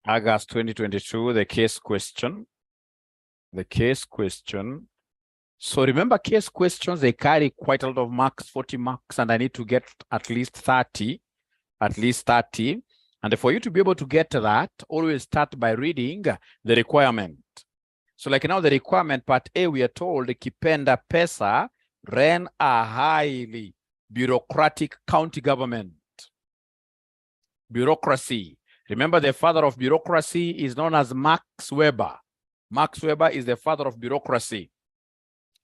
August 2022, the case question. The case question. So remember, case questions, they carry quite a lot of marks, 40 marks, and I need to get at least 30. And for you to be able to get that, always start by reading the requirement. So like now the requirement part A, we are told Kipenda Pesa ran a highly bureaucratic county government. Bureaucracy. Remember, the father of bureaucracy is known as Max Weber. Max Weber is the father of bureaucracy,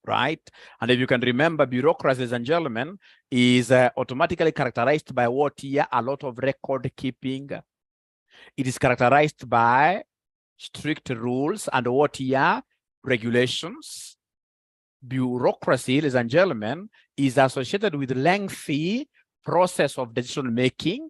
right? And if you can remember, bureaucracy, ladies and gentlemen, is automatically characterized by what here? A lot of record keeping. It is characterized by strict rules and what here? Regulations. Bureaucracy, ladies and gentlemen, is associated with lengthy process of decision making.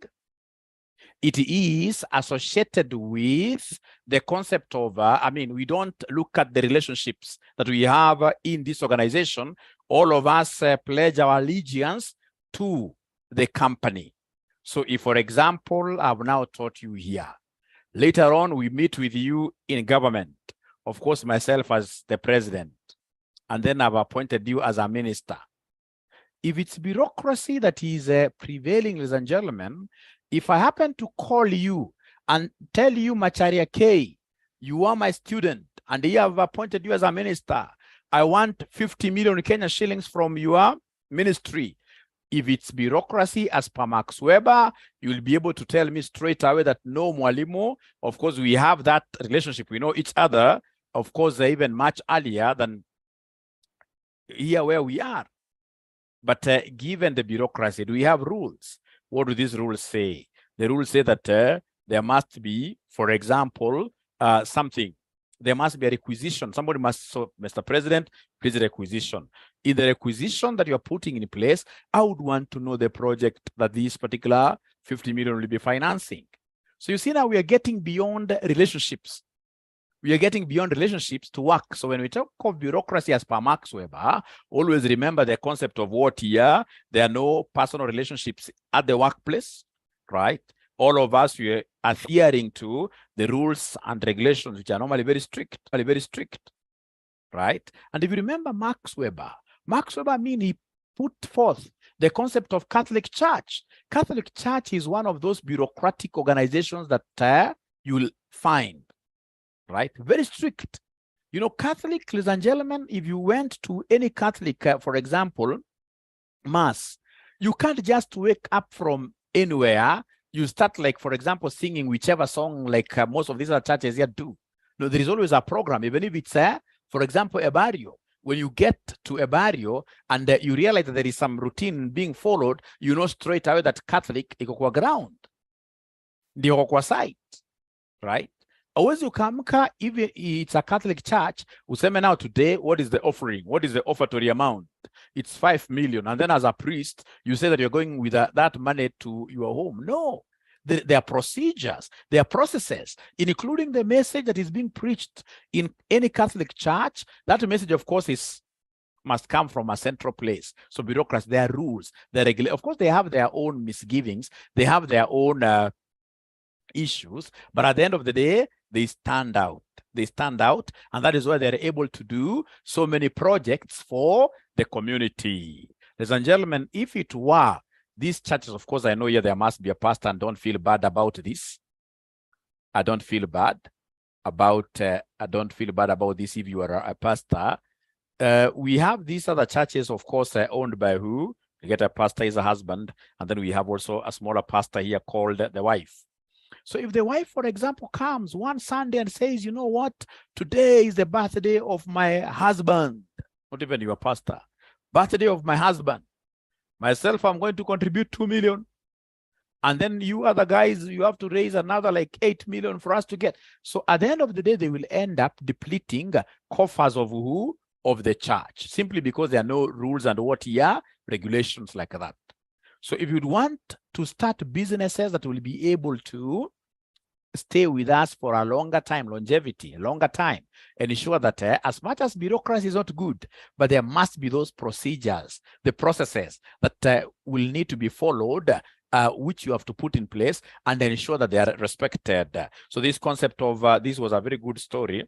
It is associated with the concept of, we don't look at the relationships that we have in this organization. All of us pledge our allegiance to the company. So if, for example, I've now taught you here, later on, we meet with you in government, of course, myself as the president, and then I've appointed you as a minister. If it's bureaucracy that is prevailing, ladies and gentlemen, if I happen to call you and tell you, Macharia K, you are my student, and here I've appointed you as a minister, I want 50 million Kenya shillings from your ministry. If it's bureaucracy as per Max Weber, you'll be able to tell me straight away that no, Mwalimu, of course, we have that relationship. We know each other, of course, even much earlier than here where we are. But given the bureaucracy, do we have rules? What do these rules say? The rules say that there must be, for example, something. There must be a requisition. Somebody must, so Mr. President, please requisition. In the requisition that you're putting in place, I would want to know the project that this particular 50 million will be financing. So you see now we are getting beyond relationships. We are getting beyond relationships to work. So when we talk of bureaucracy as per Max Weber, always remember the concept of what here, there are no personal relationships at the workplace, right? All of us, we are adhering to the rules and regulations, which are normally very strict, right? And if you remember Max Weber he put forth the concept of Catholic Church. Catholic Church is one of those bureaucratic organizations that you'll find, right? Very strict. You know, Catholic, ladies and gentlemen, if you went to any Catholic, for example, mass, you can't just wake up from anywhere. You start, like, for example, singing whichever song, like most of these other churches here do. No, there is always a program, even if it's, for example, a barrio. When you get to a barrio and you realize that there is some routine being followed, you know straight away that Catholic iko kwa ground, ndio kwa site, right? Always you come, even it's a Catholic church, useme now today, what is the offering? What is the offertory amount? It's 5 million. And then as a priest, you say that you're going with that money to your home. No, there are procedures, there are processes, including the message that is being preached in any Catholic church. That message, of course, must come from a central place. So bureaucrats, there are rules, there are of course, they have their own misgivings, they have their own issues, but at the end of the day, they stand out. They stand out, and that is why they're able to do so many projects for the community. Ladies and gentlemen, if it were these churches, of course, I know here there must be a pastor, and don't feel bad about this. I don't feel bad about this if you are a pastor. We have these other churches, of course, owned by who? You get a pastor is a husband, and then we have also a smaller pastor here called the wife. So if the wife, for example, comes one Sunday and says, you know what, today is the birthday of my husband, not even your pastor, birthday of my husband. Myself, I'm going to contribute 2 million. And then you other guys, you have to raise another like 8 million for us to get. So at the end of the day, they will end up depleting coffers of who? Of the church, simply because there are no rules and what here, regulations like that. So if you'd want to start businesses that will be able to stay with us for a longer time, longevity, a longer time, and ensure that as much as bureaucracy is not good, but there must be those procedures, the processes that will need to be followed which you have to put in place and ensure that they are respected. So this concept of this was a very good story.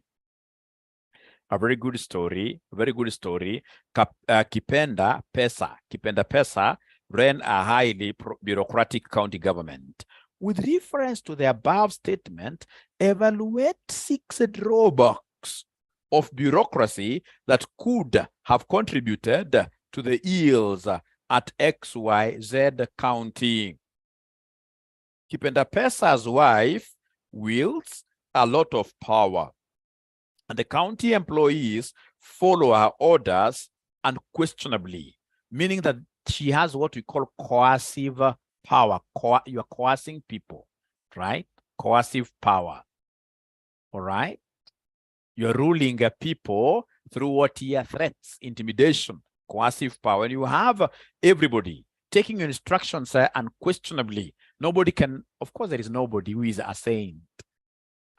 A very good story, Kipenda Pesa ran a highly bureaucratic county government. With reference to the above statement, evaluate 6 drawbacks of bureaucracy that could have contributed to the ills at XYZ County. Kipenda Pesa's wife wields a lot of power, and the county employees follow her orders unquestionably, meaning that she has what we call coercive power. You're coercing people, right? Coercive power, all right? You're ruling people through what here? Threats, intimidation, coercive power. And you have everybody taking your instructions unquestionably. Nobody can, of course, there is nobody who is a saint.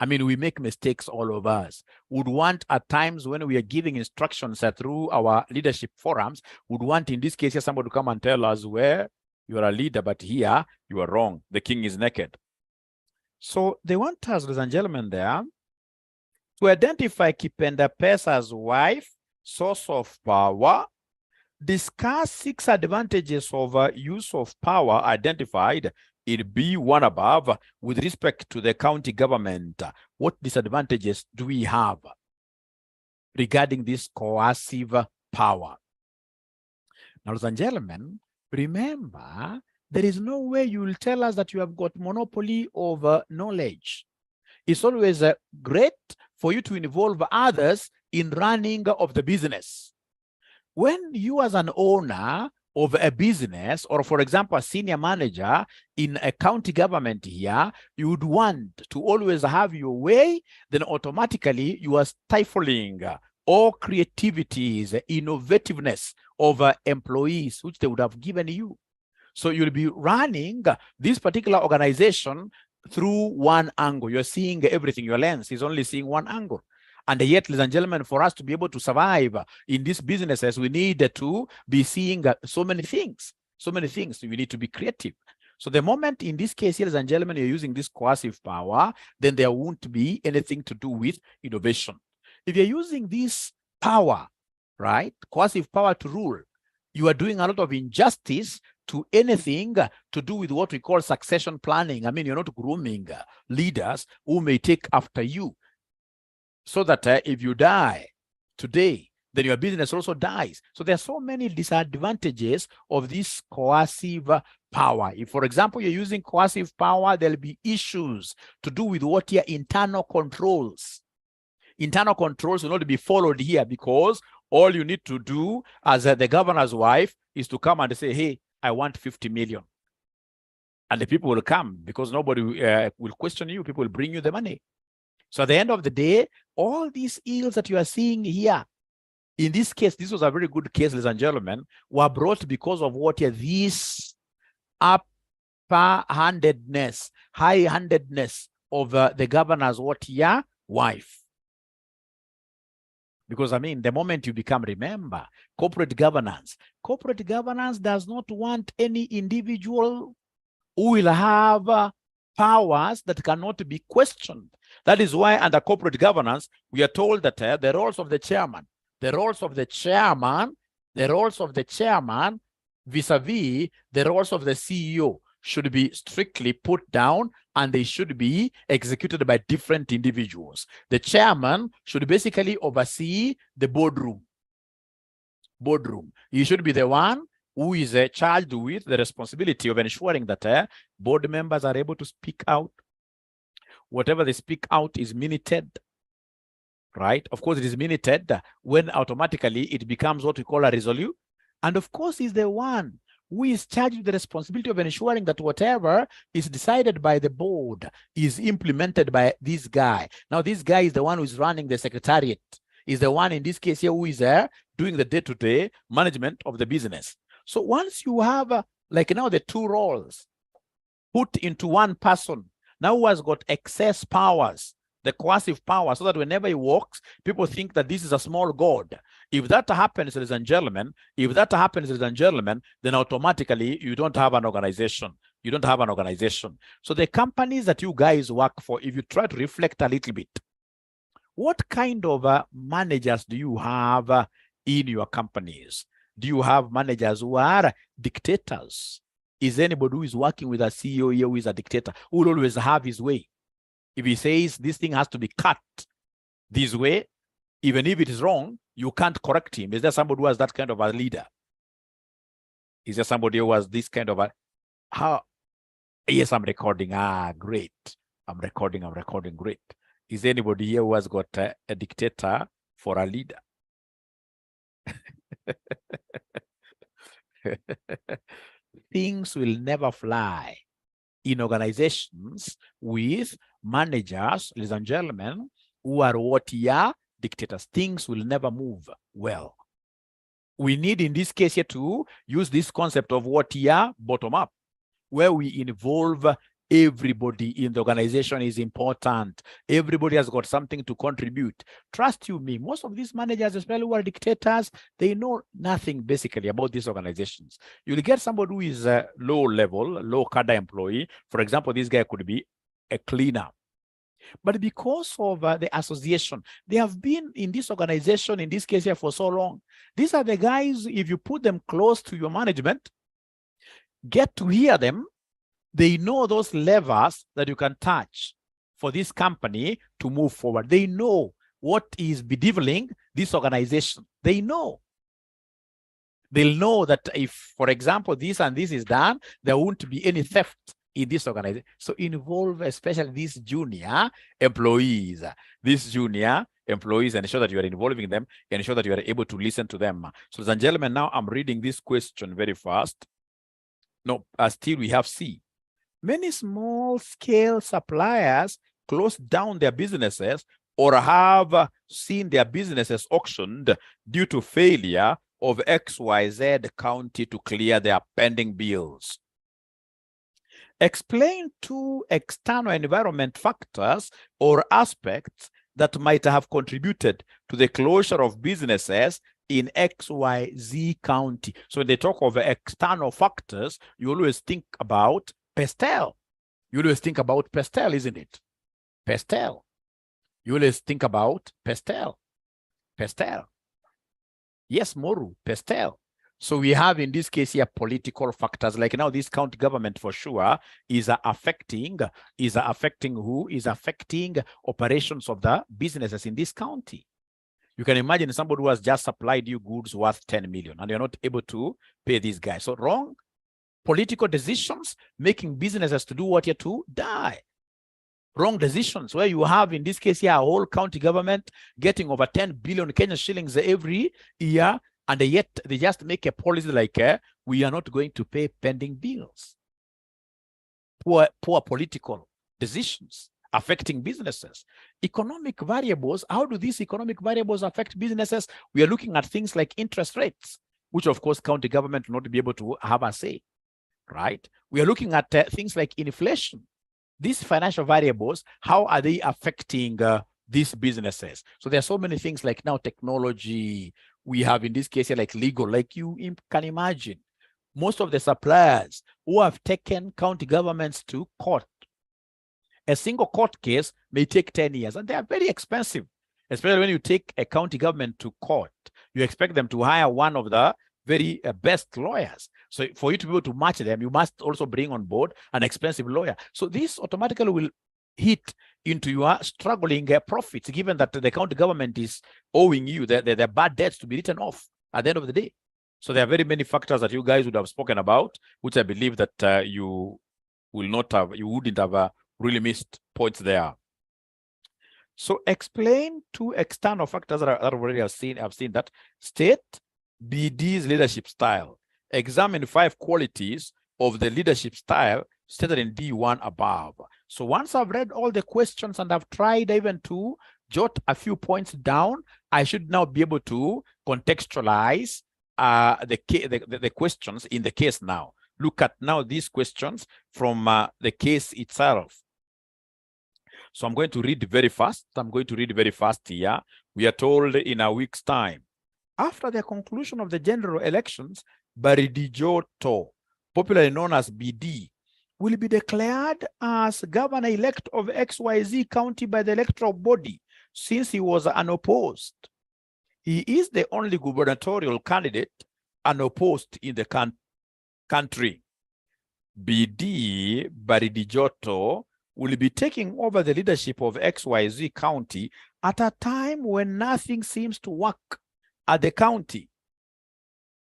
I mean, we make mistakes, all of us. Would want at times when we are giving instructions through our leadership forums, would want in this case here somebody to come and tell us where you are a leader, but here you are wrong. The king is naked. So they want us, ladies and gentlemen, there to identify Kipenda Pesa's wife, source of power, discuss 6 advantages of use of power identified in B1 above with respect to the county government. What disadvantages do we have regarding this coercive power? Now, ladies and gentlemen, remember, there is no way you will tell us that you have got monopoly over knowledge. It's always great for you to involve others in running of the business. When you as an owner of a business, or for example, a senior manager in a county government here, you would want to always have your way, then automatically you are stifling all creativities, innovativeness of employees, which they would have given you. So you'll be running this particular organization through one angle. You're seeing everything. Your lens is only seeing one angle. And yet, ladies and gentlemen, for us to be able to survive in these businesses, we need to be seeing so many things. So many things. We need to be creative. So the moment in this case, ladies and gentlemen, you're using this coercive power, then there won't be anything to do with innovation. If you're using this power, right, coercive power to rule, you are doing a lot of injustice to anything to do with what we call succession planning. I mean, you're not grooming leaders who may take after you, so that if you die today, then your business also dies. So there are so many disadvantages of this coercive power. If, for example, you're using coercive power, there'll be issues to do with what your internal controls. Internal controls will not be followed here, because all you need to do as the governor's wife is to come and say, hey, I want 50 million. And the people will come, because nobody will question you. People will bring you the money. So at the end of the day, all these ills that you are seeing here, in this case, this was a very good case, ladies and gentlemen, were brought because of what this upper-handedness, high-handedness of the governor's wife. Because, I mean, the moment you become, remember, corporate governance does not want any individual who will have powers that cannot be questioned. That is why under corporate governance, we are told that the roles of the chairman vis-a-vis the roles of the CEO should be strictly put down, and they should be executed by different individuals. The chairman should basically oversee the boardroom. He should be the one who is charged with the responsibility of ensuring that board members are able to speak out. Whatever they speak out is minuted, right? Of course, it is minuted when automatically it becomes what we call a resolution. And of course, he's the one who is charged with the responsibility of ensuring that whatever is decided by the board is implemented by this guy. Now, this guy is the one who is running the secretariat. Is the one in this case here who is doing the day-to-day management of the business. So once you have like now the 2 roles put into one person, now who has got excess powers, the coercive power, so that whenever he walks, people think that this is a small god. If that happens, ladies and gentlemen, then automatically you don't have an organization. You don't have an organization. So the companies that you guys work for, if you try to reflect a little bit, what kind of managers do you have in your companies? Do you have managers who are dictators? Is anybody who is working with a CEO here who is a dictator, who will always have his way? If he says this thing has to be cut this way, even if it is wrong, you can't correct him. Is there somebody who has that kind of a leader? Is there somebody who has this kind of a, how? Yes, I'm recording. Ah, great. I'm recording, great. Is anybody here who has got a dictator for a leader? Things will never fly in organizations with managers, ladies and gentlemen, who are what here dictators. Things will never move well. We need in this case here to use this concept of what here bottom up, where we involve everybody in the organization is important. Everybody has got something to contribute. Trust you me, most of these managers, especially who are dictators, they know nothing basically about these organizations. You'll get somebody who is a low level, low cadre employee. For example, this guy could be a cleaner. But because of the association, they have been in this organization, in this case here, for so long. These are the guys, if you put them close to your management, get to hear them, they know those levers that you can touch for this company to move forward. They know what is bedeviling this organization. They know. They'll know that if, for example, this and this is done, there won't be any theft in this organization. So involve especially these junior employees, and ensure that you are involving them and ensure that you are able to listen to them. So, ladies and gentlemen, now I'm reading this question very fast. No, still we have C. Many small-scale suppliers closed down their businesses or have seen their businesses auctioned due to failure of XYZ county to clear their pending bills. Explain 2 external environment factors or aspects that might have contributed to the closure of businesses in XYZ county. So when they talk of external factors, you always think about pastel. You always think about pastel, isn't it? Pastel. You always think about pastel. Pastel. Yes, Moru, pastel. So we have in this case here political factors. Like now this county government for sure is affecting who? Is affecting operations of the businesses in this county. You can imagine somebody who has just supplied you goods worth 10 million and you're not able to pay these guys. So wrong political decisions making businesses to do what you're to die. Wrong decisions where you have in this case here a whole county government getting over 10 billion Kenyan shillings every year, and yet they just make a policy like we are not going to pay pending bills. Poor political decisions affecting businesses. Economic variables, how do these economic variables affect businesses? We are looking at things like interest rates, which of course county government will not be able to have a say, right? We are looking at things like inflation. These financial variables, how are they affecting these businesses? So there are so many things like now technology. We have in this case here like legal, like you can imagine. Most of the suppliers who have taken county governments to court. A single court case may take 10 years and they are very expensive, especially when you take a county government to court. You expect them to hire one of the very best lawyers. So for you to be able to match them, you must also bring on board an expensive lawyer. So this automatically will hit into your struggling profits, given that the county government is owing you the bad debts to be written off at the end of the day. So there are very many factors that you guys would have spoken about, which I believe that you wouldn't have really missed points there. So explain 2 external factors that I've already seen that state BD's leadership style. Examine 5 qualities of the leadership style stated in D1 above. So once I've read all the questions and I've tried even to jot a few points down, I should now be able to contextualize the questions in the case now. Look at now these questions from the case itself. So I'm going to read very fast. Here. We are told in a week's time. After the conclusion of the general elections, Baridijoto, popularly known as BD, will be declared as governor-elect of XYZ County by the electoral body since he was unopposed. He is the only gubernatorial candidate unopposed in the country. BD Baridijoto will be taking over the leadership of XYZ County at a time when nothing seems to work at the county.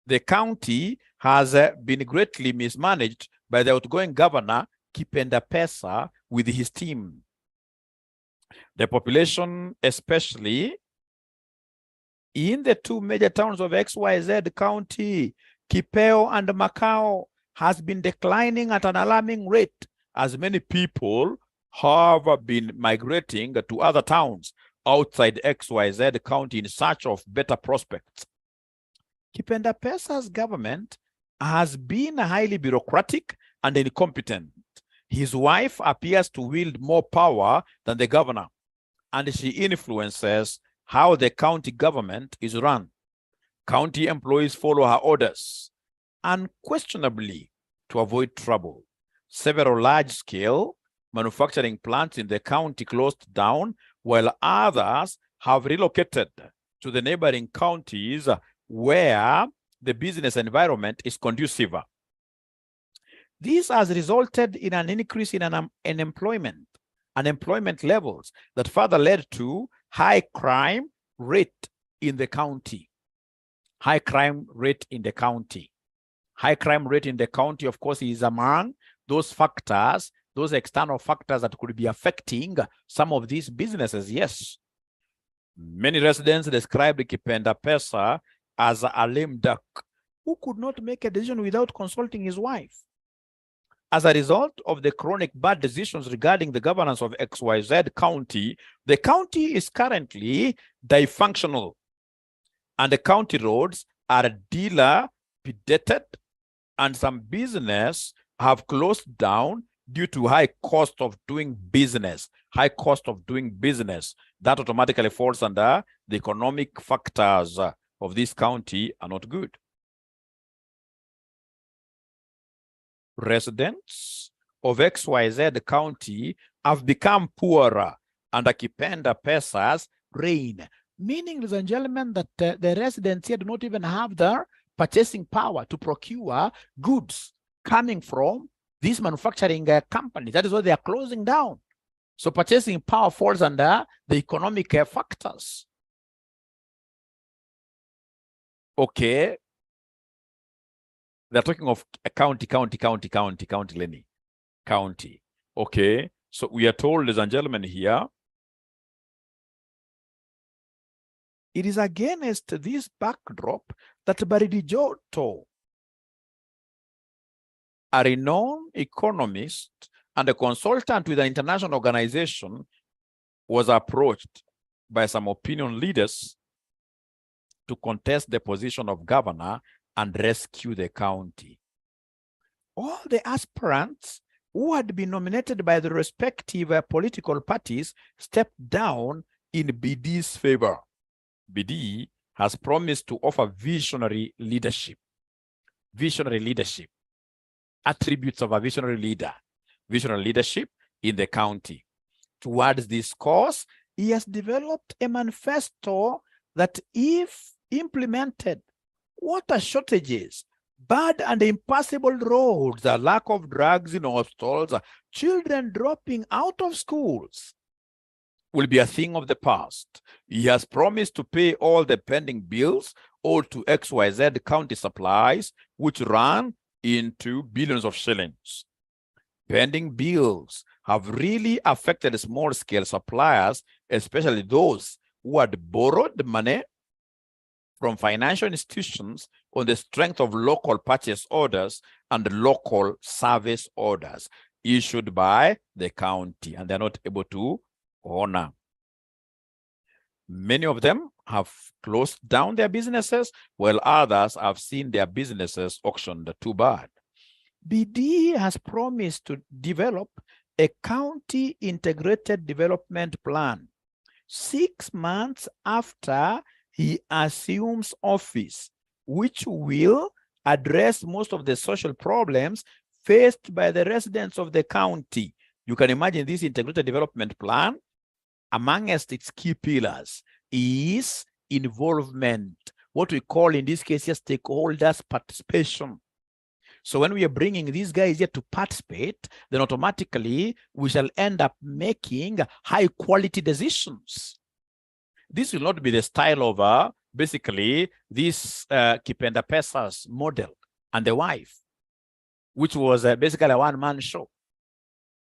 The county has been greatly mismanaged by the outgoing governor, 𝐻𝐵 with his team. The population, especially in the two major towns of XYZ County, Kipeo and Macau, has been declining at an alarming rate as many people have been migrating to other towns outside XYZ County in search of better prospects. 𝐻𝐵's government has been highly bureaucratic and incompetent. His wife appears to wield more power than the governor, and she influences how the county government is run. County employees follow her orders, unquestionably, to avoid trouble. Several large-scale manufacturing plants in the county closed down, while others have relocated to the neighboring counties where the business environment is conducive. This has resulted in an increase in unemployment levels that further led to high crime rate in the county. High crime rate in the county. High crime rate in the county, of course, is among those factors, those external factors that could be affecting some of these businesses, yes. Many residents described 𝐻𝐵 as a lame duck who could not make a decision without consulting his wife. As a result of the chronic bad decisions regarding the governance of XYZ County, the county is currently dysfunctional, and the county roads are dilapidated, and some business have closed down due to high cost of doing business. High cost of doing business that automatically falls under the economic factors of this county are not good. Residents of XYZ County have become poorer under 𝐻𝐵's reign, meaning, ladies and gentlemen, that the residents here do not even have the purchasing power to procure goods coming from this manufacturing company. That is why they are closing down. So purchasing power falls under the economic factors. Okay. They're talking of a county, Lenny. County. Okay. So we are told, ladies and gentlemen, here, it is against this backdrop that Baridijoto, a renowned economist and a consultant with an international organization, was approached by some opinion leaders to contest the position of governor and rescue the county. All the aspirants who had been nominated by the respective political parties stepped down in BD's favor. BD has promised to offer visionary leadership. Visionary leadership. Attributes of a visionary leader. Visionary leadership in the county. Towards this cause, he has developed a manifesto that, if implemented, water shortages, bad and impassable roads, a lack of drugs in hospitals, children dropping out of schools, will be a thing of the past. He has promised to pay all the pending bills owed to XYZ County supplies, which run into billions of shillings. Pending bills have really affected small-scale suppliers, especially those who had borrowed money from financial institutions on the strength of local purchase orders and local service orders issued by the county, and they're not able to honor. Many of them have closed down their businesses, while others have seen their businesses auctioned. Too bad. BD has promised to develop a county integrated development plan 6 months after he assumes office, which will address most of the social problems faced by the residents of the county. You can imagine this integrated development plan, amongst its key pillars is involvement, what we call in this case here stakeholders participation. So when we are bringing these guys here to participate, then automatically we shall end up making high quality decisions. This will not be the style of basically this Kipenda Pesa's model and the wife, which was basically a one-man show.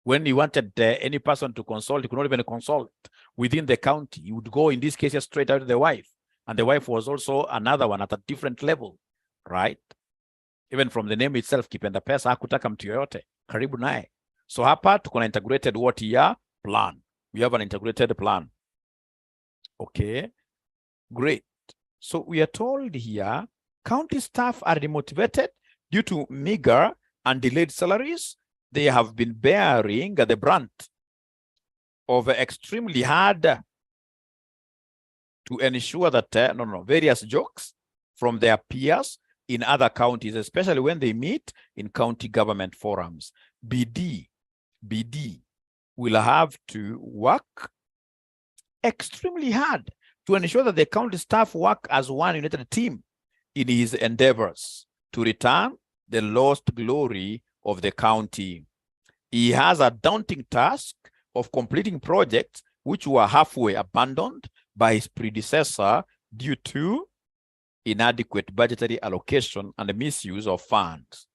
When he wanted any person to consult, he could not even consult within the county. He would go, in this case, straight out to the wife. And the wife was also another one at a different level, right? Even from the name itself, Kipenda Pesa, hakutaka mtu yoyote, karibu naye. So hapa tuko na integrated what year plan. We have an integrated plan. Okay, great. So we are told here, county staff are demotivated due to meager and delayed salaries. They have been bearing the brunt of extremely hard to ensure that various jokes from their peers in other counties, especially when they meet in county government forums. BD will have to work extremely hard to ensure that the county staff work as one united team in his endeavors to return the lost glory of the county. He has a daunting task of completing projects which were halfway abandoned by his predecessor due to inadequate budgetary allocation and the misuse of funds.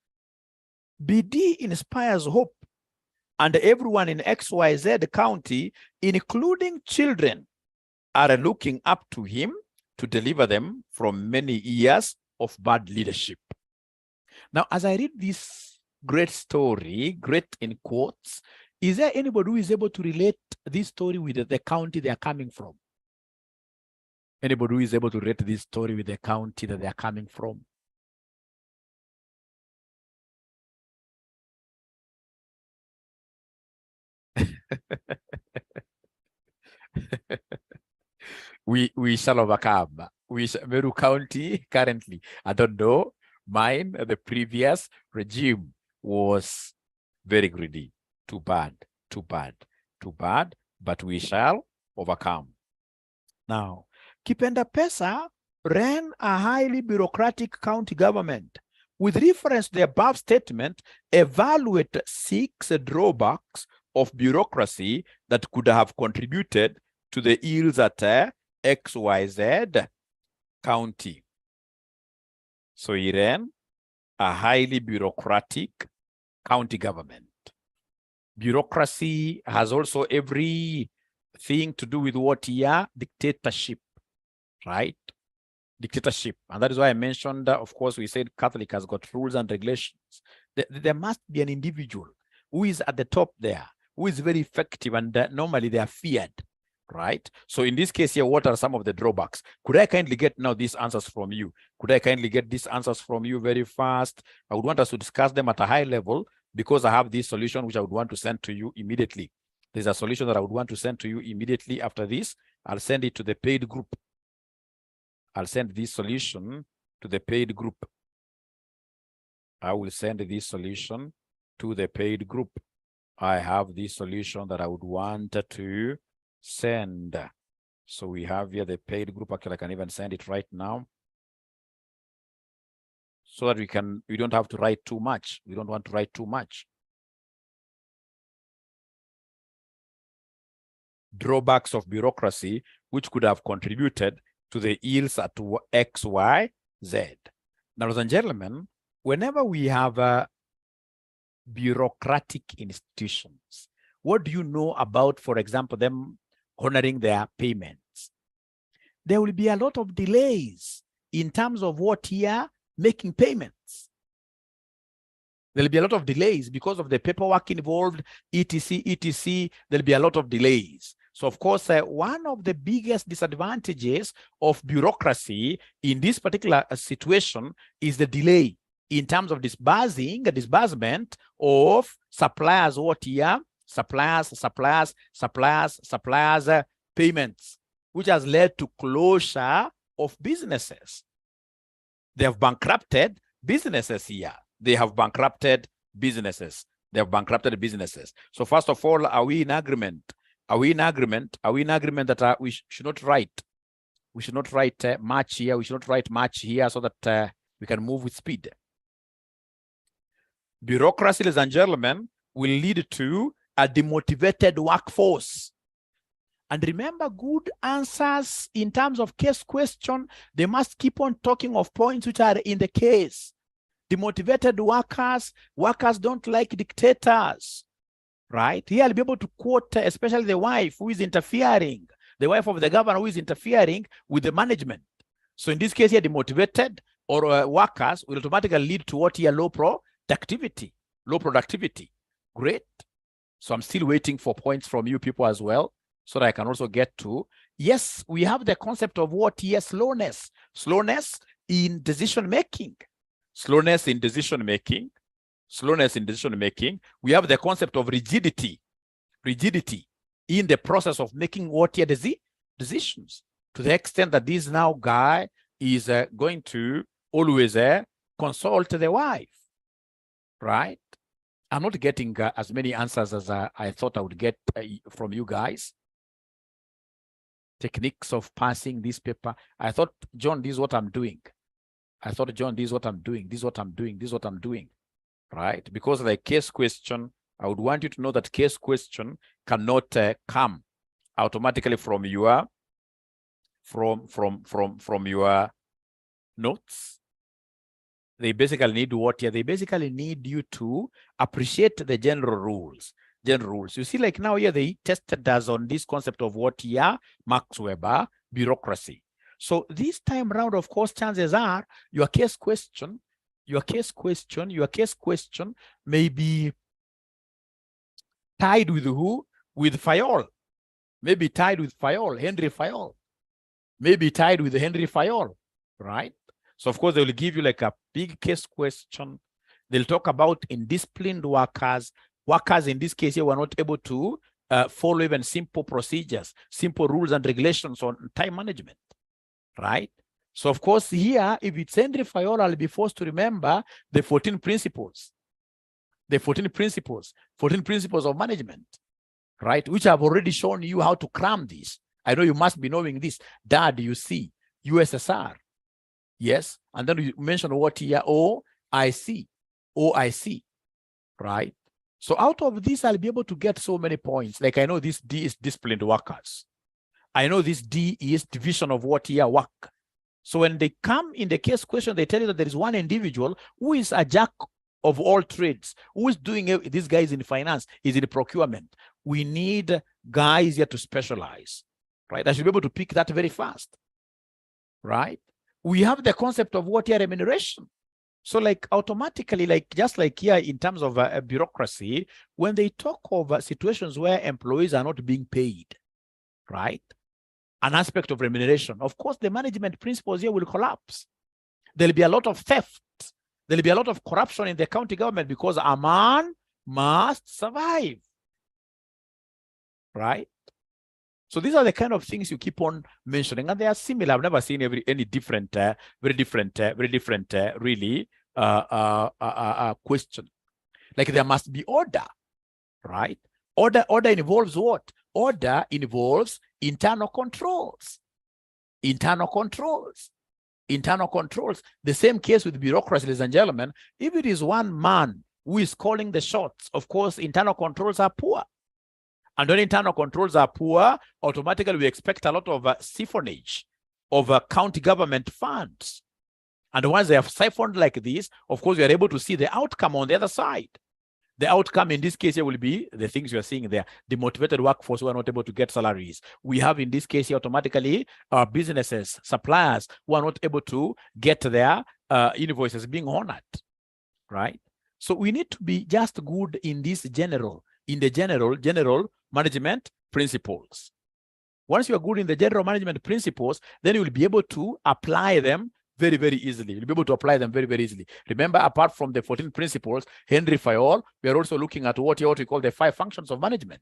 BD inspires hope, and everyone in XYZ county, including children, are looking up to him to deliver them from many years of bad leadership. Now, as I read this great story, great in quotes, is there anybody who is able to relate this story with the county they are coming from? Anybody who is able to relate this story with the county that they are coming from? we shall overcome. Meru County currently, I don't know, mine, the previous regime was very greedy. Too bad, but we shall overcome. Now, Kipenda Pesa ran a highly bureaucratic county government. With reference to the above statement, evaluate 6 drawbacks of bureaucracy that could have contributed to the ills at XYZ county. So he ran a highly bureaucratic county government. Bureaucracy has also everything to do with what here? Dictatorship, right? Dictatorship. And that is why I mentioned, of course, we said Catholic has got rules and regulations. There must be an individual who is at the top there, who is very effective, and normally they are feared, right? So in this case here, what are some of the drawbacks? Could I kindly get now these answers from you? Could I kindly get these answers from you very fast? I would want us to discuss them at a high level because I have this solution which I would want to send to you immediately. There's a solution that I would want to send to you immediately after this. I'll send it to the paid group. I'll send this solution to the paid group. I will send this solution to the paid group. I have this solution that I would want to send. So we have here the paid group. Actually, I can even send it right now, so that we don't have to write too much. We don't want to write too much. Drawbacks of bureaucracy which could have contributed to the ills at XYZ. Now, ladies and gentlemen, whenever we have bureaucratic institutions, what do you know about, for example, them honoring their payments? There will be a lot of delays in terms of what here making payments. There'll be a lot of delays because of the paperwork involved, etc. There'll be a lot of delays. So, of course, one of the biggest disadvantages of bureaucracy in this particular situation is the delay in terms of disbursement of suppliers, what here? Suppliers, payments, which has led to closure of businesses. They have bankrupted businesses here. They have bankrupted businesses. They have bankrupted businesses. So first of all, are we in agreement? Are we in agreement? Are we in agreement that we should not write? We should not write much here. We should not write much here so that we can move with speed. Bureaucracy, ladies and gentlemen, will lead to a demotivated workforce. And remember, good answers in terms of case question, they must keep on talking of points which are in the case. Demotivated workers don't like dictators, right? Here I'll be able to quote especially the wife who is interfering, the wife of the governor who is interfering with the management. So in this case here, demotivated or workers will automatically lead to what here? Low productivity. Great. So I'm still waiting for points from you people as well, so that I can also get to, yes, we have the concept of what here? Slowness in decision making. Slowness in decision making. We have the concept of rigidity in the process of making what here? Decisions, to the extent that this now guy is going to always consult the wife, right? I'm not getting as many answers as I thought I would get from you guys. Techniques of passing this paper. I thought, John, this is what I'm doing. This is what I'm doing, right? Because of the case question, I would want you to know that case question cannot come automatically from your from your notes. They basically need what here? They basically need you to appreciate the general rules. You see, like now here they tested us on this concept of what here? Max Weber bureaucracy. So this time around, of course, chances are your case question may be tied with who? With Fayol. Maybe tied with Fayol, Henry Fayol. Maybe tied with Henry Fayol, right? So of course, they will give you like a big case question. They'll talk about indisciplined workers. Workers in this case here were not able to follow even simple procedures, simple rules and regulations on time management, right? So of course here, if it's Henry Fayol, I'll be forced to remember the 14 principles. The 14 principles of management, right? Which I've already shown you how to cram this. I know you must be knowing this. Dad, you see, USSR. Yes, and then you mentioned what here? OIC, right? So out of this, I'll be able to get so many points. Like I know this D is disciplined workers. I know this D is division of what here? Work. So when they come in the case question, they tell you that there is one individual who is a jack of all trades, who is doing it. This guy is in finance, is in procurement. We need guys here to specialize, right? I should be able to pick that very fast, right? We have the concept of what here? Remuneration. So like automatically, like just like here in terms of bureaucracy, when they talk of situations where employees are not being paid, right? An aspect of remuneration, of course, the management principles here will collapse. There'll be a lot of theft. There'll be a lot of corruption in the county government because a man must survive, right? So these are the kind of things you keep on mentioning, and they are similar. I've never seen any different, very different, really question. Like there must be order, right? Order involves what? Order involves internal controls. The same case with bureaucracy, ladies and gentlemen. If it is one man who is calling the shots, of course, internal controls are poor. And when internal controls are poor, automatically we expect a lot of siphonage of county government funds. And once they have siphoned like this, of course, we are able to see the outcome on the other side. The outcome in this case here will be the things you are seeing there. The motivated workforce who are not able to get salaries. We have in this case here automatically businesses, suppliers who are not able to get their invoices being honored, right? So we need to be just good in this general management principles. Once you are good in the general management principles, then you will be able to apply them very, very easily. You'll be able to apply them very, very easily. Remember, apart from the 14 principles, Henry Fayol, we are also looking at what we call the 5 functions of management.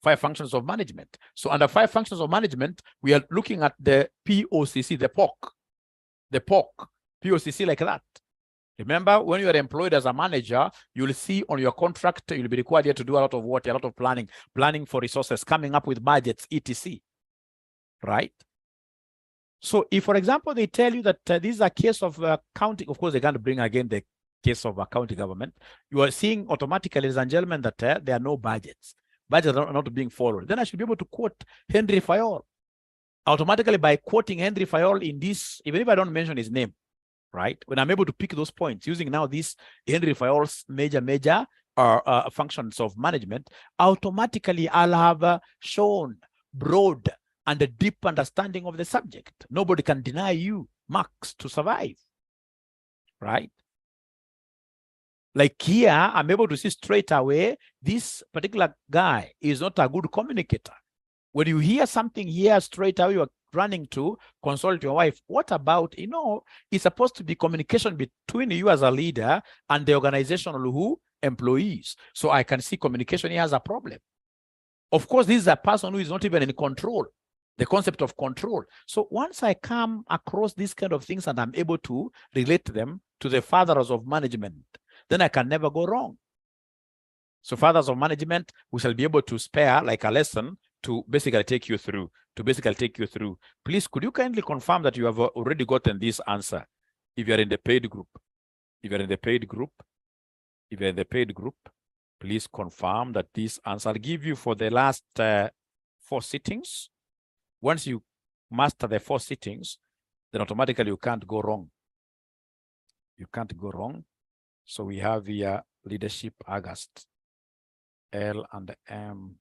5 functions of management. So under 5 functions of management, we are looking at the POCC, the POC, POCC like that. Remember, when you are employed as a manager, you'll see on your contract, you'll be required here to do a lot of work, a lot of planning for resources, coming up with budgets, etc. Right? So if, for example, they tell you that this is a case of county, of course, they can't bring again the case of a county government. You are seeing automatically, ladies and gentlemen, that there are no budgets. Budgets are not being followed. Then I should be able to quote Henry Fayol. Automatically, by quoting Henry Fayol in this, even if I don't mention his name, right? When I'm able to pick those points using now this Henry Fayol's major functions of management, automatically I'll have shown broad and a deep understanding of the subject. Nobody can deny you marks to survive, right? Like here, I'm able to see straight away, this particular guy is not a good communicator. When you hear something here, straight away, you're running to consult your wife. What about, it's supposed to be communication between you as a leader and the organizational employees. So I can see communication here has a problem. Of course, this is a person who is not even in control, the concept of control. So once I come across these kind of things and I'm able to relate them to the fathers of management, then I can never go wrong. So fathers of management, we shall be able to spare like a lesson to basically take you through, Please, could you kindly confirm that you have already gotten this answer? If you're in the paid group, please confirm that this answer I'll give you for the last 4 sittings. Once you master the 4 sittings, then automatically you can't go wrong. So we have here leadership August, L and M.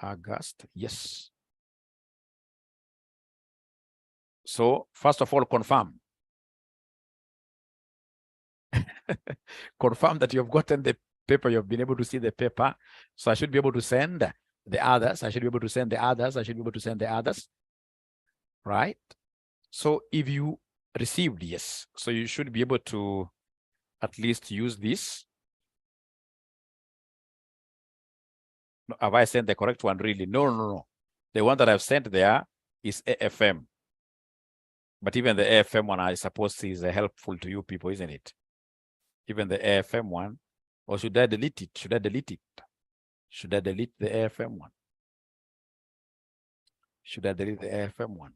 August, yes. So first of all, confirm. Confirm that you've gotten the paper, you've been able to see the paper. So I should be able to send the others. Right? So if you received, yes. So you should be able to at least use this. Have I sent the correct one really? No. The one that I've sent there is AFM. But even the AFM one, I suppose, is helpful to you people, isn't it? Even the AFM one. Or should I delete it? Should I delete the AFM one? Should I delete the AFM one?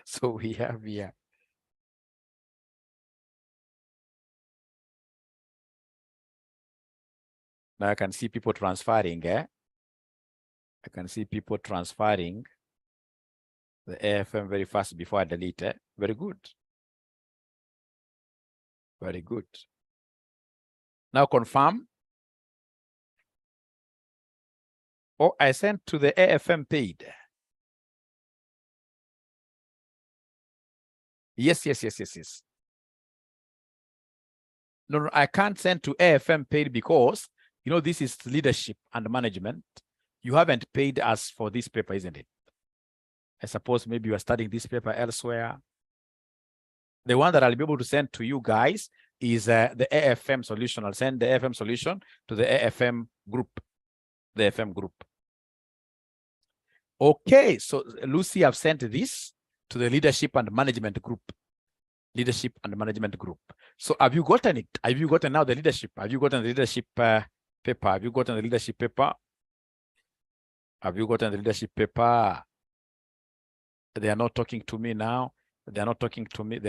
So we have here. Now I can see people transferring. I can see people transferring the AFM very fast before I delete it. Very good. Now confirm. Oh, I sent to the AFM paid. Yes. No, I can't send to AFM paid because, this is leadership and management. You haven't paid us for this paper, isn't it? I suppose maybe you are studying this paper elsewhere. The one that I'll be able to send to you guys is the AFM solution. I'll send the AFM solution to the AFM group. Okay, so Lucy, I've sent this to the leadership and management group. So have you gotten it? Have you gotten now the leadership? Have you gotten the leadership paper? Have you gotten the leadership paper? They are not talking to me now. They are not talking to me.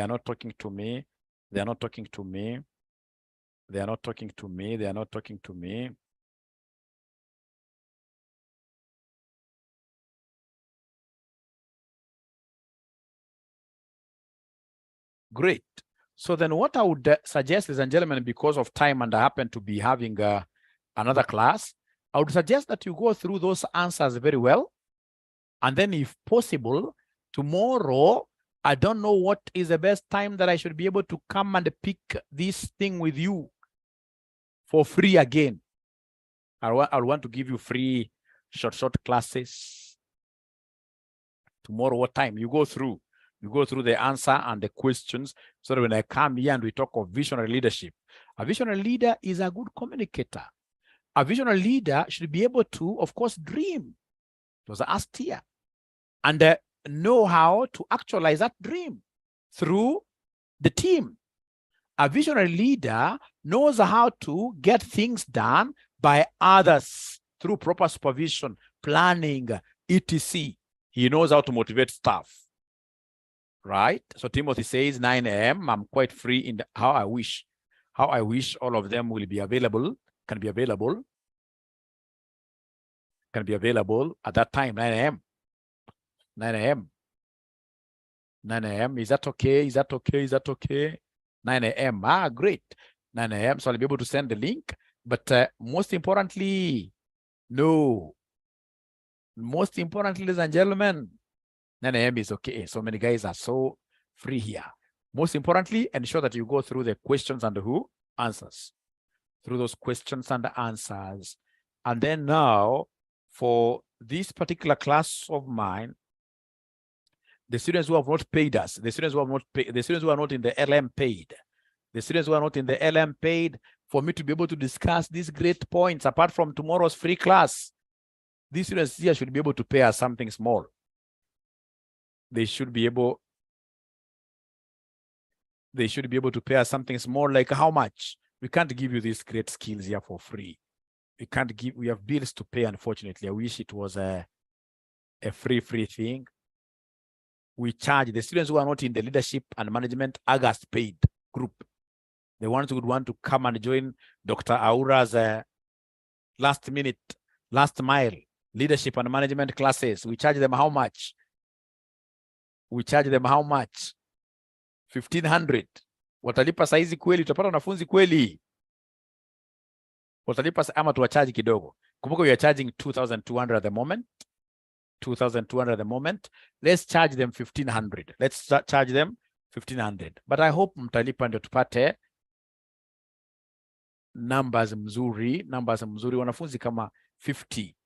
Great. So then what I would suggest, ladies and gentlemen, because of time and I happen to be having another class, I would suggest that you go through those answers very well. And then if possible, tomorrow, I don't know what is the best time that I should be able to come and pick this thing with you for free again. I want to give you free short classes. Tomorrow, what time? You go through the answer and the questions, so that when I come here and we talk of visionary leadership, a visionary leader is a good communicator. A visionary leader should be able to, of course, dream. It was asked here. And know how to actualize that dream through the team. A visionary leader knows how to get things done by others through proper supervision, planning, etc. He knows how to motivate staff, right? So Timothy says 9 a.m. I'm quite free in the, how I wish all of them will be available, can be available at that time, 9 a.m. 9 a.m. 9 a.m. Is that okay? Is that okay? Is that okay? 9 a.m. Ah, great. 9 a.m. So I'll be able to send the link. But most importantly, no. Most importantly, ladies and gentlemen, 9 a.m. is okay. So many guys are so free here. Most importantly, ensure that you go through the questions and the answers. Through those questions and the answers. And then now, for this particular class of mine, the students who have not paid us, the students who have not paid, the students who are not in the LM paid, the students who are not in the LM paid, for me to be able to discuss these great points apart from tomorrow's free class, these students here should be able to pay us something small. They should be able to pay us something small, like how much? We can't give you these great skills here for free. We can't give, we have bills to pay, unfortunately. I wish it was a free thing. We charge the students who are not in the leadership and management August paid group. The ones who would want to come and join Dr. Aura's last mile leadership and management classes. We charge them how much? We charge them how much? 1,500. Watalipa saizi kweli? Utapata wanafunzi kweli? Watalipa ama tuwacharge kidogo? Kumbuka we are charging 2,200 at the moment. 2,200 at the moment. Let's charge them 1,500. Let's charge them 1,500. But I hope mtalipa ndio tupate numbers mzuri. Wanafunzi kama 50.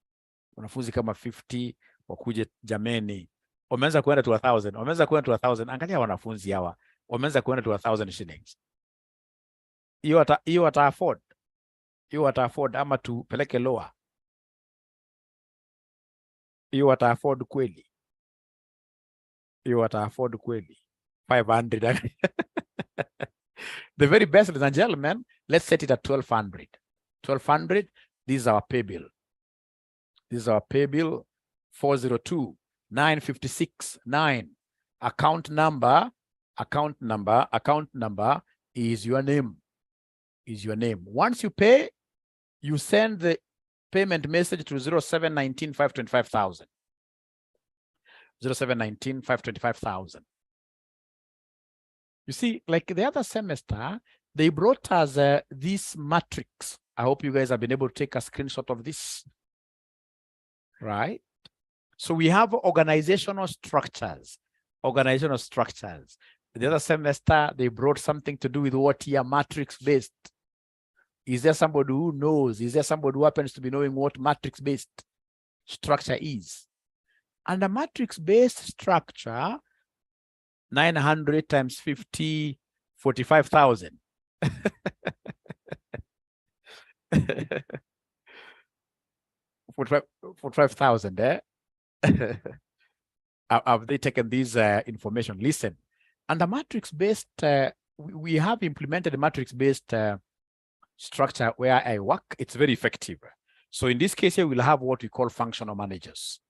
Wanafunzi kama 50 wakuje jameni. Wameanza kuenda to 1,000. Wameanza kuenda to 1,000. Angalia wanafunzi hawa. Wameanza kuenda to 1,000 shillings. Hiyo ata afford. Hiyo ata afford ama tupeleke lower. Hiyo ata afford kweli. Hiyo ata afford kweli. 500. The very best, ladies and gentlemen, let's set it at 1,200. 1,200, this is our pay bill. This is our pay bill, 402-956-9. Account number is your name. Is your name. Once you pay, you send the payment message to 0719-525,000. 0719-525,000. You see, like the other semester, they brought us this matrix. I hope you guys have been able to take a screenshot of this. Right? So we have organizational structures. Organizational structures. The other semester, they brought something to do with what here, matrix-based. Is there somebody who knows? Is there somebody who happens to be knowing what matrix-based structure is? And a matrix-based structure, 900 times 50, 45,000. 45,000, eh? Have they taken this information? Listen, and the matrix-based, we have implemented a matrix-based structure where I work. It's very effective. So in this case here, we'll have what we call functional managers.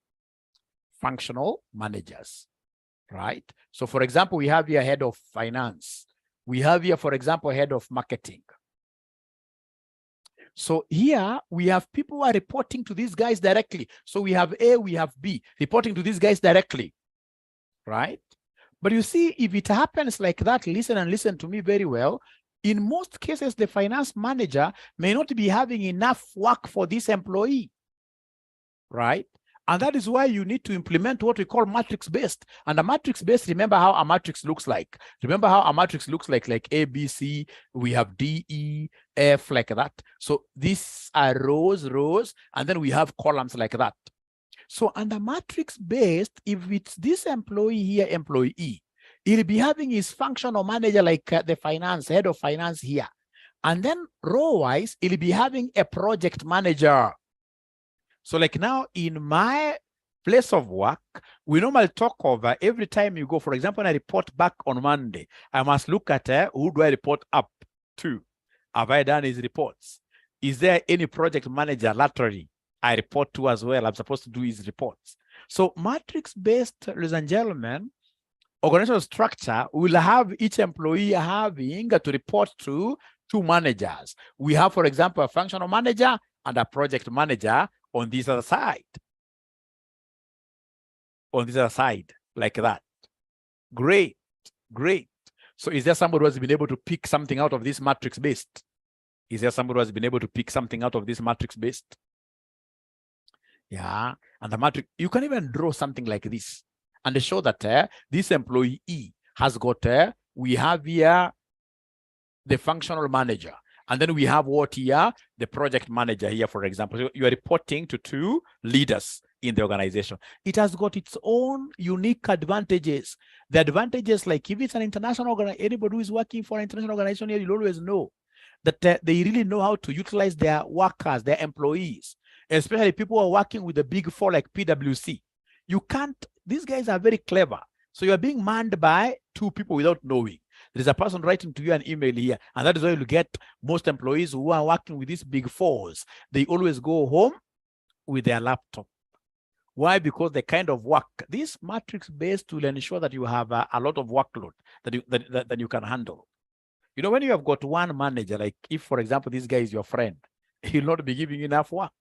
Functional managers, right? So for example, we have here head of finance. We have here, for example, head of marketing. So here we have people who are reporting to these guys directly. So we have A, we have B, reporting to these guys directly, right? But you see, if it happens like that, listen to me very well. In most cases, the finance manager may not be having enough work for this employee, right? And that is why you need to implement what we call matrix-based. And a matrix-based, remember how a matrix looks like. Remember how a matrix looks like A, B, C, we have D, E, F, like that. So these are rows, and then we have columns like that. So under matrix-based, if it's this employee here, employee, he'll be having his functional manager like the finance, head of finance here. And then row-wise, he'll be having a project manager. So like now in my place of work, we normally talk of every time you go, for example, when I report back on Monday, I must look at who do I report up to? Have I done his reports? Is there any project manager laterally I report to as well? I'm supposed to do his reports. So matrix-based, ladies and gentlemen, organizational structure will have each employee having to report to two managers. We have, for example, a functional manager and a project manager on this other side. On this other side, like that. Great, great. So is there somebody who has been able to pick something out of this matrix-based? Is there somebody who has been able to pick something out of this matrix-based? Yeah, and the matrix, you can even draw something like this and show that this employee has got, we have here the functional manager, and then we have what here? The project manager here, for example. So you are reporting to two leaders in the organization. It has got its own unique advantages. The advantages, like if it's an international organization, anybody who is working for an international organization here, you'll always know that they really know how to utilize their workers, their employees, especially people who are working with the big four like PwC. You can't, these guys are very clever. So you're being manned by two people without knowing. There's a person writing to you an email here, and that is why you get most employees who are working with these big fours. They always go home with their laptop. Why? Because the kind of work, this matrix-based will ensure that you have a lot of workload that you can handle. You know, when you have got one manager, like if, for example, this guy is your friend, he'll not be giving you enough work.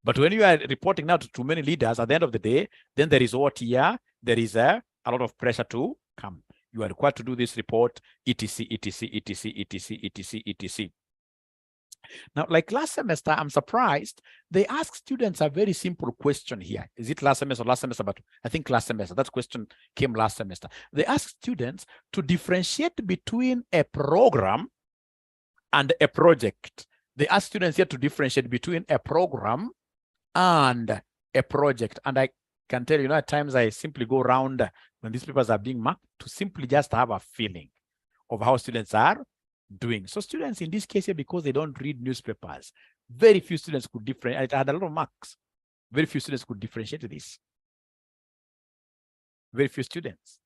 But when you are reporting now to too many leaders, at the end of the day, then there is what here? There is a lot of pressure to come. You are required to do this report, etc., etc., etc., etc., etc., etc. Now, like last semester, I'm surprised they asked students a very simple question here. Is it last semester or last semester? But I think last semester. That question came last semester. They asked students to differentiate between a program and a project. They asked students here to differentiate between a program and a project. And I can tell you, at times I simply go around when these papers are being marked to simply just have a feeling of how students are doing. So students in this case here, because they don't read newspapers, very few students could differentiate. I had a lot of marks. Very few students could differentiate this. Very few students,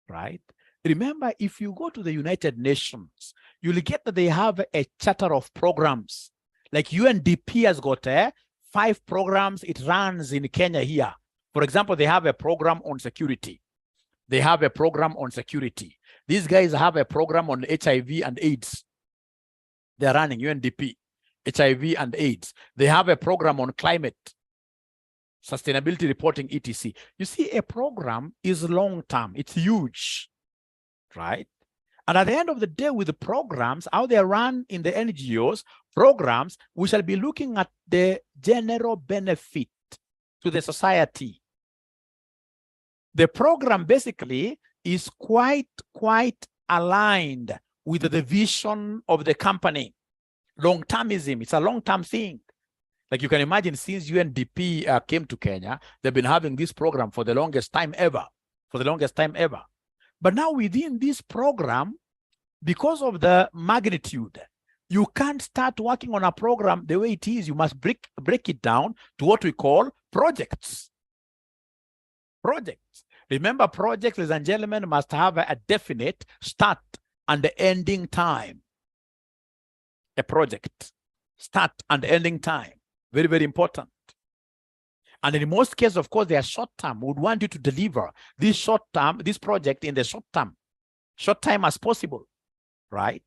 right? Remember, if you go to the United Nations, you'll get that they have a charter of programs. Like UNDP has got 5 programs it runs in Kenya here. For example, they have a program on security. They have a program on security. These guys have a program on HIV and AIDS. They're running UNDP, HIV and AIDS. They have a program on climate, sustainability reporting, etc. You see, a program is long-term. It's huge, right? And at the end of the day, with the programs, how they run in the NGOs, programs, we shall be looking at the general benefit to the society. The program basically is quite aligned with the vision of the company. Long-termism, it's a long-term thing. Like you can imagine, since UNDP came to Kenya, they've been having this program for the longest time ever, But now within this program, because of the magnitude, you can't start working on a program the way it is. You must break it down to what we call projects. Projects. Remember, projects, ladies and gentlemen, must have a definite start and ending time. A project, start and ending time. Very, very important. And in most cases, of course, they are short term. We would want you to deliver this project in the short time as possible, right?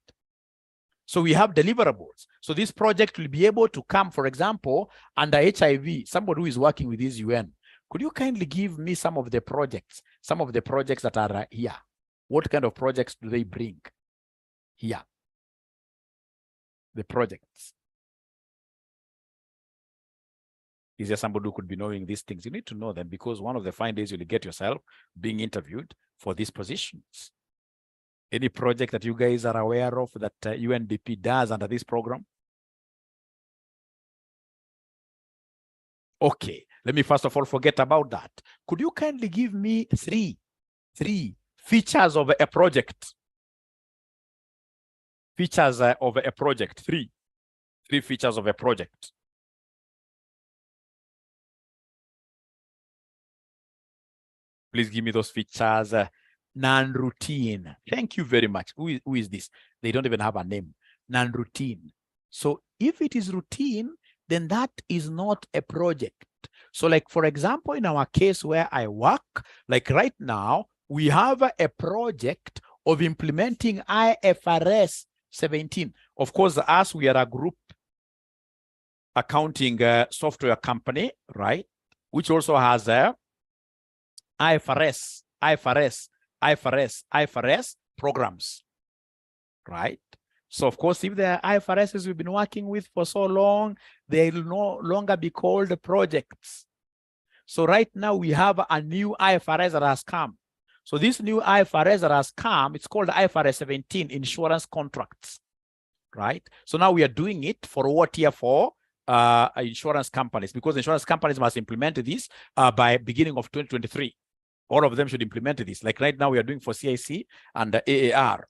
So we have deliverables. So this project will be able to come, for example, under HIV, somebody who is working with this UN. Could you kindly give me some of the projects that are here? What kind of projects do they bring here? The projects. Is there somebody who could be knowing these things? You need to know them, because one of the fine days you'll get yourself being interviewed for these positions. Any project that you guys are aware of that UNDP does under this program? Okay, let me first of all forget about that. Could you kindly give me three features of a project? Features of a project, three features of a project. Please give me those features. Non-routine. Thank you very much. Who is this? They don't even have a name. Non-routine. So if it is routine, then that is not a project. So like, for example, in our case where I work, like right now, we have a project of implementing IFRS 17. Of course, as we are a group accounting software company, right? Which also has a IFRS programs, right? So of course, if the IFRSs we've been working with for so long, they will no longer be called projects. So right now we have a new IFRS that has come. So this new IFRS that has come, it's called IFRS 17, insurance contracts, right? So now we are doing it for what year? For insurance companies, because insurance companies must implement this by beginning of 2023. All of them should implement this. Like right now we are doing for CIC and AAR,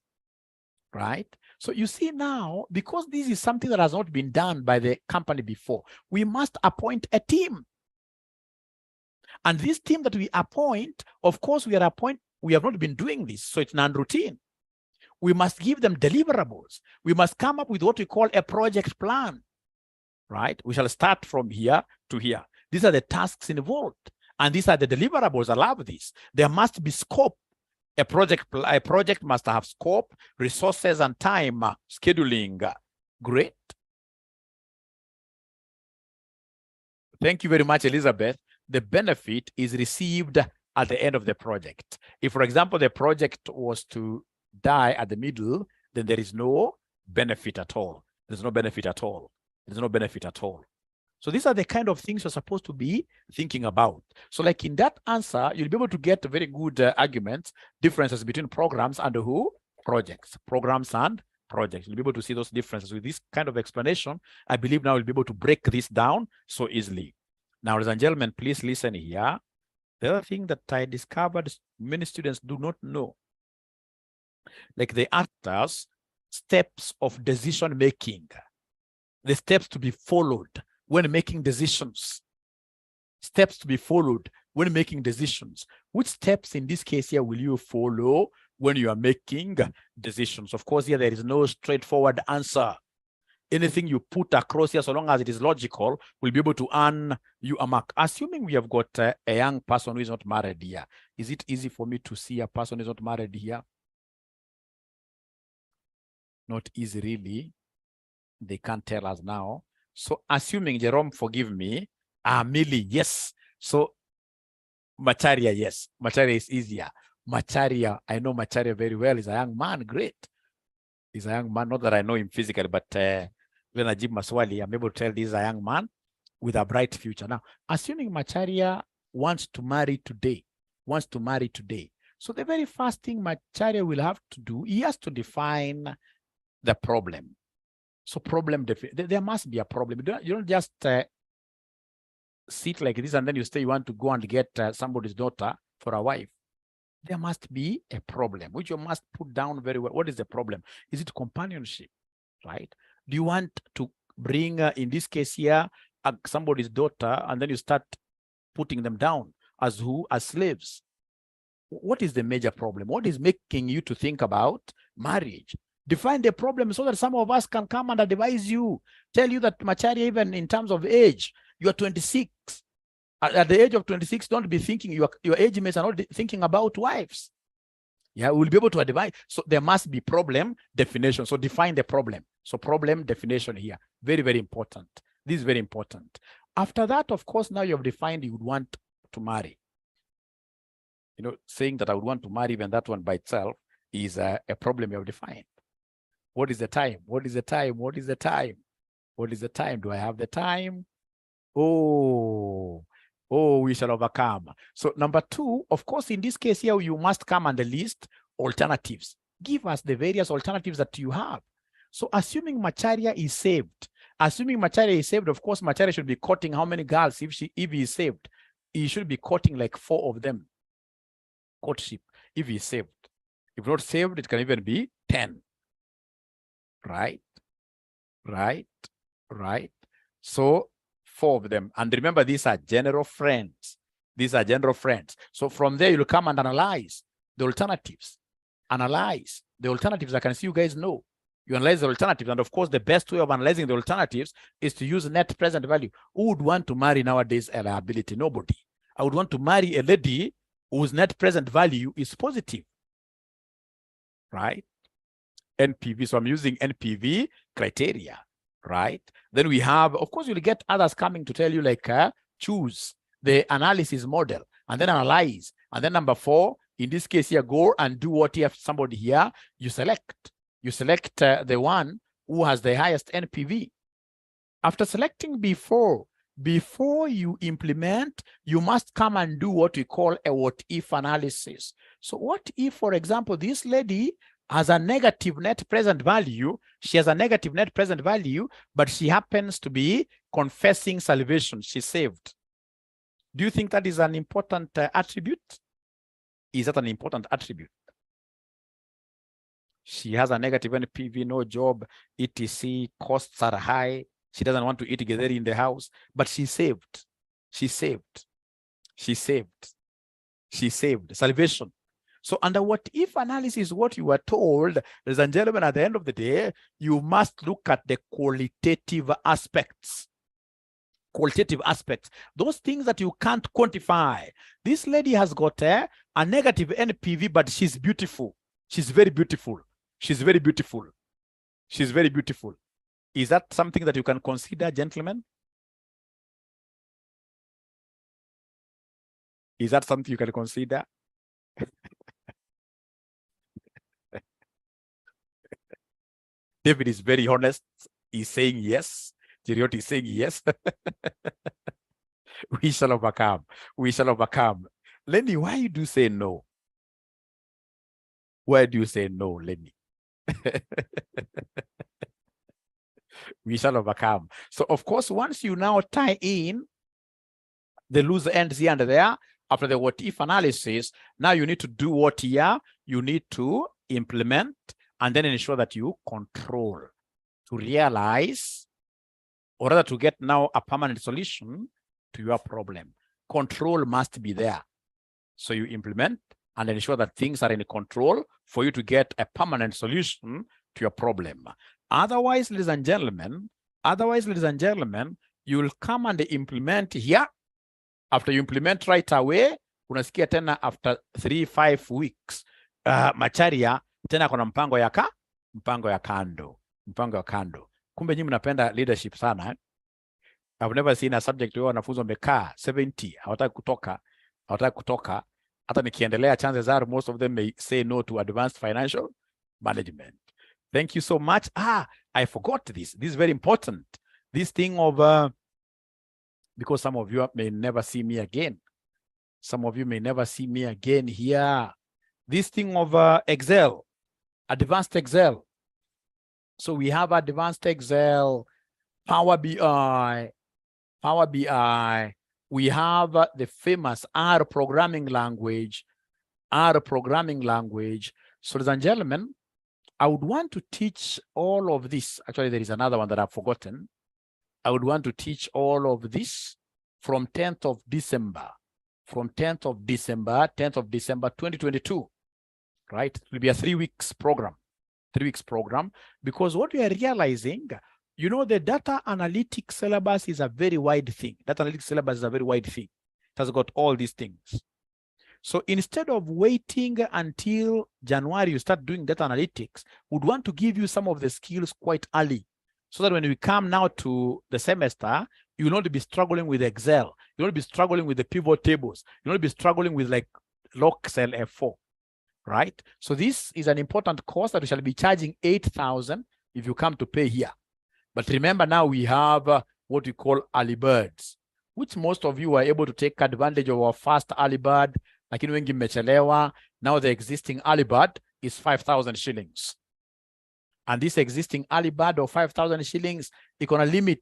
right? So you see now, because this is something that has not been done by the company before, we must appoint a team. And this team that we appoint, of course, we have not been doing this, so it's non-routine. We must give them deliverables. We must come up with what we call a project plan, right? We shall start from here to here. These are the tasks involved, and these are the deliverables. I love this. There must be scope. A project must have scope, resources, and time scheduling. Great. Thank you very much, Elizabeth. The benefit is received at the end of the project. If, for example, the project was to die at the middle, then there is no benefit at all. There's no benefit at all. There's no benefit at all. So these are the kind of things you're supposed to be thinking about. So like in that answer, you'll be able to get very good arguments, differences between programs and projects, programs and projects. You'll be able to see those differences with this kind of explanation. I believe now you'll be able to break this down so easily. Now, ladies and gentlemen, please listen here. The other thing that I discovered many students do not know, like the actors, steps of decision making, the steps to be followed when making decisions, steps to be followed when making decisions. Which steps in this case here will you follow when you are making decisions? Of course, here there is no straightforward answer. Anything you put across here, so long as it is logical, will be able to earn you a mark. Assuming we have got a young person who is not married here, is it easy for me to see a person who is not married here? Not easy, really. They can't tell us now. So assuming, Jerome, forgive me, Millie, yes. So Macharia, yes. Macharia is easier. Macharia, I know Macharia very well. He's a young man, great. He's a young man, not that I know him physically, but when I give Maswali, I'm able to tell this is a young man with a bright future. Now, assuming Macharia wants to marry today, so the very first thing Macharia will have to do, he has to define the problem. So problem, there must be a problem. You don't just sit like this and then you say you want to go and get somebody's daughter for a wife. There must be a problem, which you must put down very well. What is the problem? Is it companionship, right? Do you want to bring, in this case here, somebody's daughter, and then you start putting them down as who? As slaves. What is the major problem? What is making you to think about marriage? Define the problem so that some of us can come and advise you, tell you that Macharia, even in terms of age, you are 26. At the age of 26, don't be thinking, your age mates are not thinking about wives. Yeah, we'll be able to advise. So there must be problem definition. So define the problem. So problem definition here. Very, very important. This is very important. After that, of course, now you have defined you would want to marry. You know, saying that I would want to marry, even that one by itself is a problem you have defined. What is the time? What is the time? What is the time? What is the time? Do I have the time? Oh, we shall overcome. So number two, of course, in this case here, you must come and list alternatives. Give us the various alternatives that you have. So assuming Macharia is saved, of course, Macharia should be courting how many girls if he is saved? He should be courting like 4 of them. Courtship, if he is saved. If not saved, it can even be 10. Right. So 4 of them. And remember, these are general friends. These are general friends. So from there, you'll come and analyze the alternatives. Analyze the alternatives. I can see you guys know. You analyze the alternatives. And of course, the best way of analyzing the alternatives is to use net present value. Who would want to marry nowadays a liability? Nobody. I would want to marry a lady whose net present value is positive, right? NPV. So I'm using NPV criteria, right? Then we have, of course, you'll get others coming to tell you like choose the analysis model and then analyze. And then number 4, in this case here, go and do what you have somebody here, you select. You select the one who has the highest NPV. After selecting before you implement, you must come and do what we call a what-if analysis. So what if, for example, this lady has a negative net present value, she has a negative net present value, but she happens to be confessing salvation, she's saved. Do you think that is an important attribute? Is that an important attribute? She has a negative NPV, no job, etc. Costs are high. She doesn't want to eat 𝐻𝐸𝐬 in the house, but she saved. She saved. She saved. She saved. Salvation. So under what if analysis, what you are told, ladies and gentlemen, at the end of the day, you must look at the qualitative aspects. Qualitative aspects. Those things that you can't quantify. This lady has got a negative NPV, but she's beautiful. She's very beautiful. She's very beautiful. She's very beautiful. Is that something that you can consider, gentlemen? Is that something you can consider? David is very honest. He's saying yes. Jeriot is saying yes. We shall overcome. We shall overcome. Lenny, why you do say no? Why do you say no, Lenny? We shall overcome. So, of course, once you now tie in the loose ends here and there, after the what-if analysis, now you need to do what here? You need to implement and then ensure that you control to realize, or rather to get now a permanent solution to your problem. Control must be there. So you implement and ensure that things are in control for you to get a permanent solution to your problem. Otherwise, ladies and gentlemen, you will come and implement here. After you implement right away, unasikia tena after 3-5 weeks, Macharia tena kuna mpango ya kando. Kumbe nyinyi mnapenda leadership sana. I've never seen a subject where wanafunzi wamekaa 70, hawataki kutoka. Hata nikiendelea, chances are most of them may say no to advanced financial management. Thank you so much. I forgot this. This is very important. This thing of, because some of you may never see me again. Some of you may never see me again here. This thing of Excel, advanced Excel. So we have advanced Excel, Power BI. We have the famous R programming language. So, ladies and gentlemen, I would want to teach all of this. Actually, there is another one that I've forgotten. I would want to teach all of this from 10th of December. From 10th of December 2022. Right? It will be a 3 weeks program. 3 weeks program. Because what we are realizing, you know, the data analytics syllabus is a very wide thing. Data analytics syllabus is a very wide thing. It has got all these things. So instead of waiting until January, you start doing data analytics, we'd want to give you some of the skills quite early, so that when we come now to the semester, you will not be struggling with Excel. You will not be struggling with the pivot tables. You will not be struggling with like Excel F4, right? So this is an important course that we shall be charging 8,000 if you come to pay here. But remember, now we have what we call early birds, which most of you are able to take advantage of our first early bird. Lakini wengi mmechelewa. Now the existing early bird is 5,000 shillings. And this existing early bird of 5,000 shillings, it's going to limit.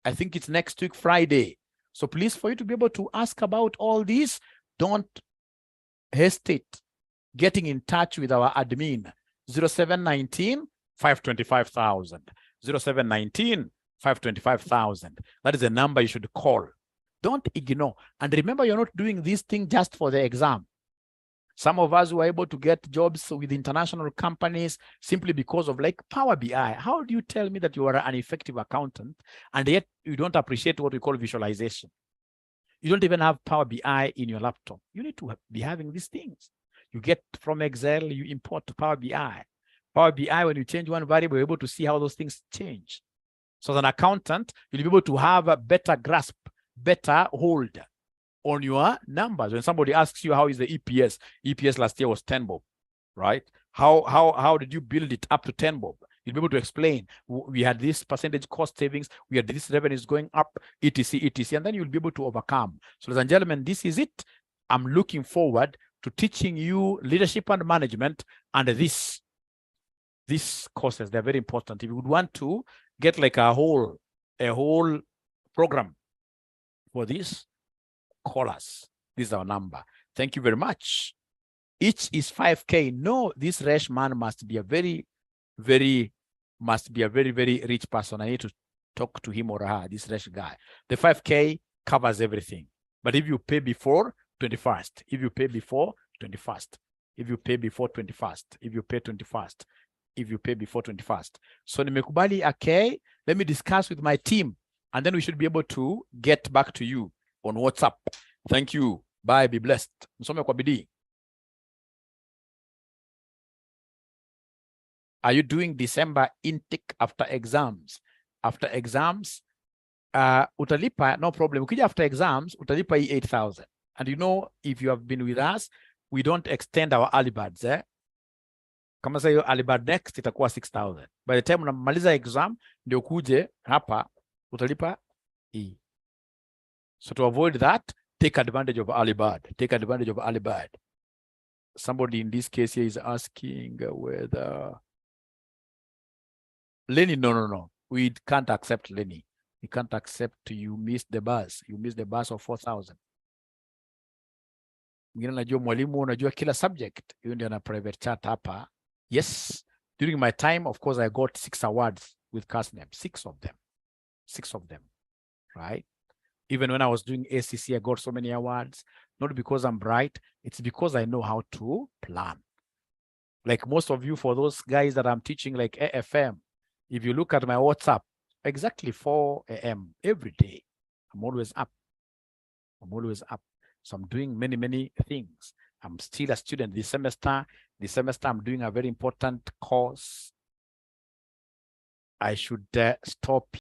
I think it's next week, Friday. So please, for you to be able to ask about all this, don't hesitate getting in touch with our admin, 0719 525,000. 0719 525,000. That is the number you should call. Don't ignore. And remember, you're not doing this thing just for the exam. Some of us were able to get jobs with international companies simply because of like Power BI. How do you tell me that you are an effective accountant and yet you don't appreciate what we call visualization? You don't even have Power BI in your laptop. You need to be having these things. You get from Excel, you import to Power BI. Power BI, when you change one variable, you're able to see how those things change. So as an accountant, you'll be able to have a better grasp, better hold on your numbers. When somebody asks you, how is the EPS? EPS last year was 10 bob, right? How did you build it up to 10 bob? You'll be able to explain, we had this percentage cost savings, we had this revenues going up, etc, etc, and then you'll be able to overcome. So ladies and gentlemen, this is it. I'm looking forward to teaching you leadership and management, and these courses, they're very important. If you would want to get like a whole program for this, call us. This is our number. Thank you very much. Each is 5K. No, this rich man must be a very, very rich person. I need to talk to him or her, this rich guy. The 5K covers everything. But if you pay before 21st, if you pay before 21st, if you pay before 21st, if you pay 21st, if you pay before 21st. So nimekubali, okay, let me discuss with my team, and then we should be able to get back to you on WhatsApp. Thank you. Bye. Be blessed. Msome kwa bidii. Are you doing December intake after exams? After exams, utalipa, no problem. Ukija after exams, utalipa 8,000. And you know, if you have been with us, we don't extend our early birds. Kama sayo early bird next, itakuwa 6,000. By the time unamaliza exam, ndio kuje hapa, utalipa hii. So to avoid that, take advantage of early bird. Take advantage of early bird. Somebody in this case here is asking whether Lenny, no. We can't accept Lenny. We can't accept you missed the bus. You missed the bus of 4,000. Mwingine najua mwalimu unajua kila subject. Hiyo ndio na private chat hapa. Yes, during my time, of course, I got 6 awards with 𝐎𝐿. 6 of them. 6 of them, right? Even when I was doing ACC, I got so many awards. Not because I'm bright. It's because I know how to plan. Like most of you, for those guys that I'm teaching, like AFM, if you look at my WhatsApp, exactly 4 a.m. every day, I'm always up. I'm always up. So I'm doing many things. I'm still a student this semester. This semester, I'm doing a very important course. I should stop